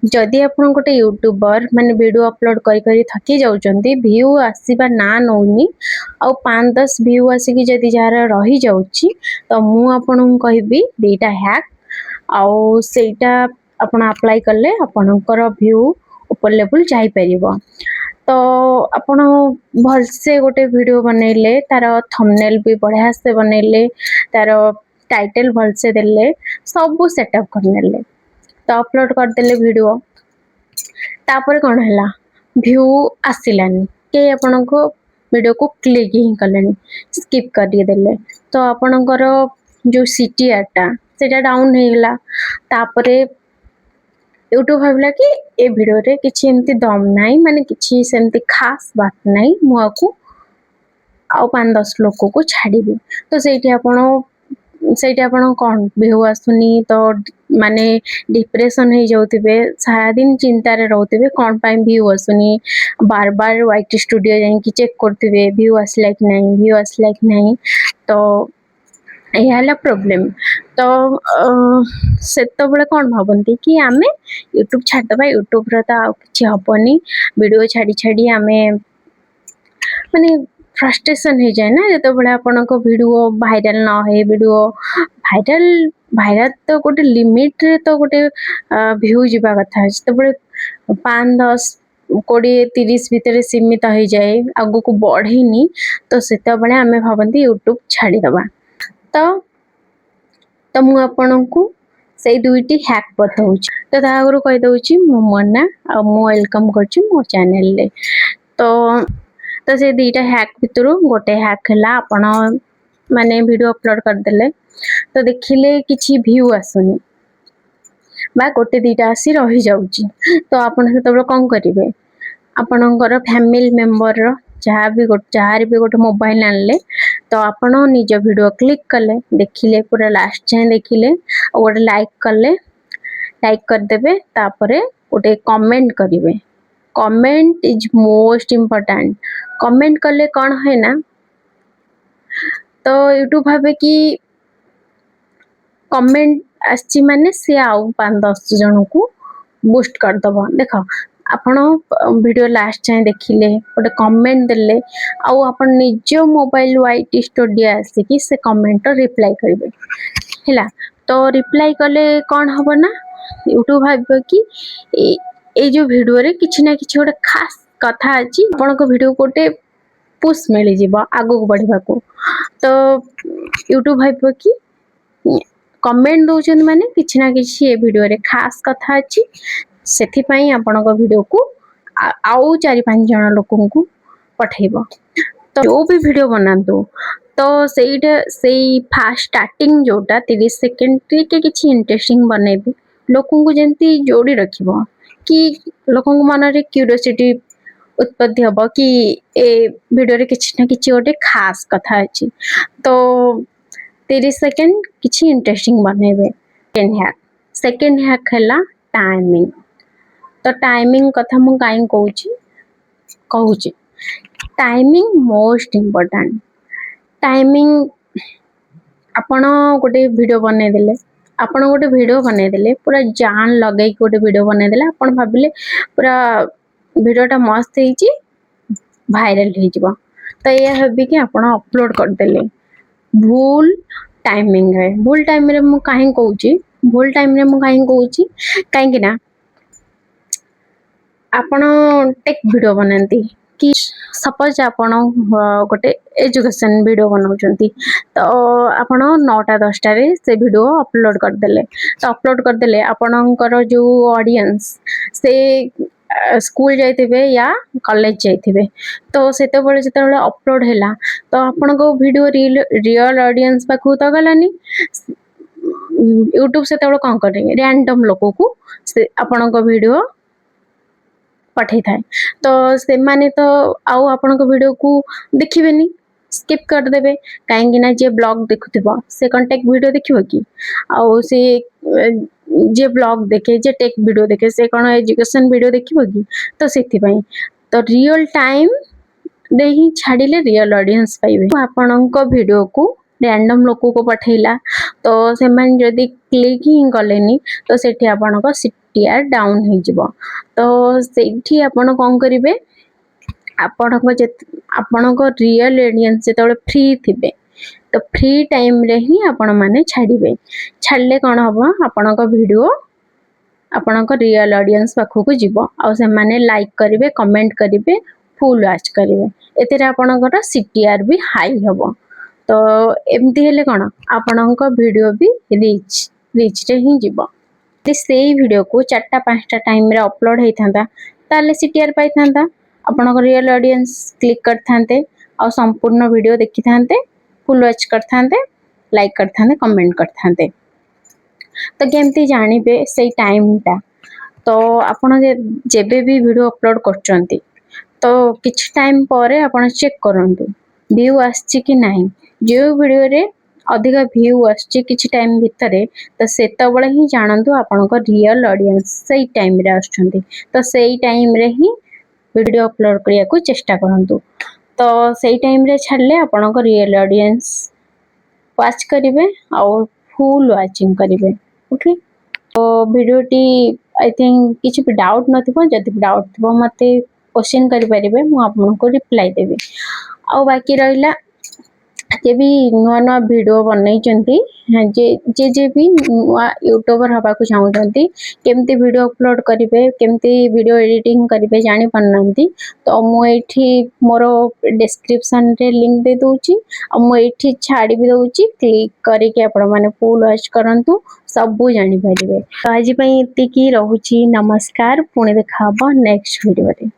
जदि आप गोटे यूट्यूबर माने वीडियो अपलोड करी थकी जाउछंती व्यू आसीबा ना नौनी आउ 5-10 व्यू आसिकी जदि जार रही जाउची तो मु आपन कहबी दीटा हैक आउ सेटा आपण अप्लाई करले आपनकर व्यू ऊपर लेवल जाई परिबो। तो आपण भल से गोटे वीडियो बनैले तार थंबनेल भी बढ़िया से बनैले तार टाइटल भल से देले सब सेटअप करनेले तो अपलोड कर देले वीडियो तापर कौन है व्यू आसिलानी के आपण को वीडियो को क्लिक ही कलेनी स्किप कर देले तो आपणकर जो सीटीआर टा सेटा डाउन हो गला तापरे यूट्यूब भाविला कि ए वीडियो रे किछि एमती दम नाही माने किछि सेमती खास बात नाही मुआकू आउ 5-10 लोक को छाड़ीबी तो सेठी आपण कौन व्यू आसुनी तो माने डिप्रेशन हो जाउतिबे सारा दिन चिंता रे रहउतिबे कौन पाई व्यू आसुनी बार बार वाईटी स्टूडियो जाई कि चेक करतिबे व्यू आसला कि नहीं तो यह प्रॉब्लम तो से कौन भावती कि आमे यूट्यूब छाड़दबा यूट्यूब रे तो किछि हबनी वीडियो छाड़ी छाड़ी आमे माने फ्रस्ट्रेशन हो जाए ना जो बड़े आपण को वीडियो वायरल ना है वीडियो वायरल तो गोटे लिमिट रे तो गोटे व्यू जीवा कथा तो बड़े 5-10-20-30 भितर सीमित हो जाए आगो को बढ़ेनी तो सेता बड़े आमे भावंती यूट्यूब छाड़ी दबा तो मु आपन को से दुईटी हैक बताऊँ तो तागुरु कहि दउची मो मना आ मो वेलकम करची मो चैनल ले तो से दीटा हैक भितर गोटे हैक है आपण माने वीडियो अपलोड कर देले तो देखिले किछि व्यू आसुनी बा गोटे दीटा आसी रही जाउची तो आपण से कौन करिवे आपणकर फैमिली मेंबर रो जहाँ भी गोटे मोबाइल आनले तो आपण निज वीडियो क्लिक कले देखिले पूरा लास्ट जाए देखिले और गोटे लाइक कर देबे तापरे गोटे कमेंट करिवे comment is most important comment कले कौन है ना तो यूट्यूब भावे कि कमेंट आछि माने से आउ 5-10 जन को बूस्ट कर दबो देख आपण वीडियो लास्ट जाए देखिले गोटे कमेंट देले आउ आपण निज मोबाइल वाईटी स्टूडियो आसिकी से कमेंट रिप्लाई करिवे हैला तो रिप्लाई कले कौन हबो ना यूट्यूब भाबो कि ए जो वीडियो रे किछि ना किछि गोटे खास कथा अछि आपण को वीडियो गोटे पुश मिली जीव आगो को बढ़िबा को तो यूट्यूब भाबो कि कमेंट दउछन माने किछि ना किछि ए वीडियो रे खास कथा अछि सेथि पई आपण को वीडियो को आउ 4-5 जन लोकन को पठेबो तो जो भी वीडियो बनातु तो सेइटा सेई फास्ट स्टार्टिंग जोटा 30 सेकंड के किछि इंटरेस्टिंग बनेबी लोकन को जेंती जोड़ी रखिबो कि लोकन को मन रे क्यूरियोसिटी उत्पत्ति हबो कि ए वीडियो रे किछि ना किछि गोटे खास कथा अछि तो 30 सेकंड किछि इंटरेस्टिंग बनेबे सेकंड हैक हैला टाइमिंग तो टाइमिंग कथा मु काई कहूची टाइमिंग मोस्ट इम्पोर्टेंट टाइमिंग आपण गोटे वीडियो बने देले पूरा जान लगे गोटे वीडियो बने देले आपण भाबिले पूरा वीडियोटा मस्त ହେଇची भाइरल ହେଇଯିବ तो ये हबी कि आपण अपलोड कर देले भूल टाइमिंग है भूल टाइम रे मु काहे कहूची काहे कि ना आपण टेक वीडियो बनाती कि सपोज आपण गोटे एजुकेशन वीडियो बनाउछंती तो आपण 9-10 रे से वीडियो अपलोड कर देले तो अपलोड कर देले आपणकर जो ऑडियंस से स्कूल जाइथिबे या कॉलेज जाइथिबे तो सेते बेले जते बेले अपलोड हैला तो आपण को वीडियो रियल ऑडियंस पाखु तो गलानी यूट्यूब सेते बेले कोन करे रैंडम लोक को से आपण को वीडियो पठे थाए तो से माने तो आउ आपण को वीडियो को देखिबेनी स्किप कर देबे काहेकि ना जे ब्लॉग देखुथिबो से कंटेक्ट वीडियो देखिबो कि आउ से जे ब्लॉग देखे जे टेक वीडियो देखे से कोन एजुकेशन वीडियो देखिबो कि तो सेथि पई तो रियल टाइम रे ही छाडिले रियल ऑडियंस पाइबे आपण को वीडियो को रैंडम लोक को पठेला तो से जदि क्लिक ही कलेनी तो सेठी आपनको सीटीआर डाउन हो जिवो। तो सेठी आपण कोन करिवे आपनको रियल ऑडियंस जेतबे फ्री थिबे तो फ्री टाइम रे ही आपण माने छाड़िबे। छाड़ले कोन हबो आपनको वीडियो आपनको रियल ऑडियंस पाखु जीवो आ से माने लाइक करिवे कमेंट करिवे फुल वॉच करिवे एतेरे आपनकर सीटीआर भी हाई हबो। तो एमती हेले कोन आपनका वीडियो भी रीच रे ही जीवो। ते सेही वीडियो को 4टा 5टा टाइम रे अपलोड हेई थांता ताले सीटीआर पाई थांता आपनकर रियल ऑडियंस क्लिक करथांते आ संपूर्ण वीडियो देखि थांते फुल वॉच करथांते लाइक करथांते कमेंट करथांते। तो केमती जानिबे से टाइम टा तो आपण जेबे भी वीडियो अपलोड करचंती तो किछ टाइम परे आपण चेक करंतु व्यू आछि कि नाही। जो वीडियो रे अधिक व्यू आछि किछ टाइम भितरे तो सेतबळे ही जानंतु आपनको रियल ऑडियंस सेही टाइम रे आछंती तो सेही टाइम रे ही वीडियो अपलोड करिया को चेष्टा करंतु। तो सेही टाइम रे छाडले आपनको रियल ऑडियंस वॉच करिवे और फुल वाचिंग करिवे। ओके तो वीडियो टी आई थिंक किसी भी डाउट नथिबो जदि डाउट थिबो मते क्वेश्चन करि परिबे मु आपनको रिप्लाई देबी। आ बाकी रहिला जे भी नुआ नुआ वीडियो बनई चंती जे भी नुआ यूट्यूबर हबा को चाहउचंती केमती वीडियो अपलोड करिवे केमती वीडियो एडिटिंग करिवे जानि पन्नंती तो मु एठी मोरो डिस्क्रिप्शन रे लिंक दे दोची आ मु एठी छाडी भी दोची क्लिक करी के आपण माने फुल वॉच करंतु सबु जानि परिबे। तो आज पई इति की रहूची नमस्कार पुणे देखा नेक्स्ट वीडियो रे।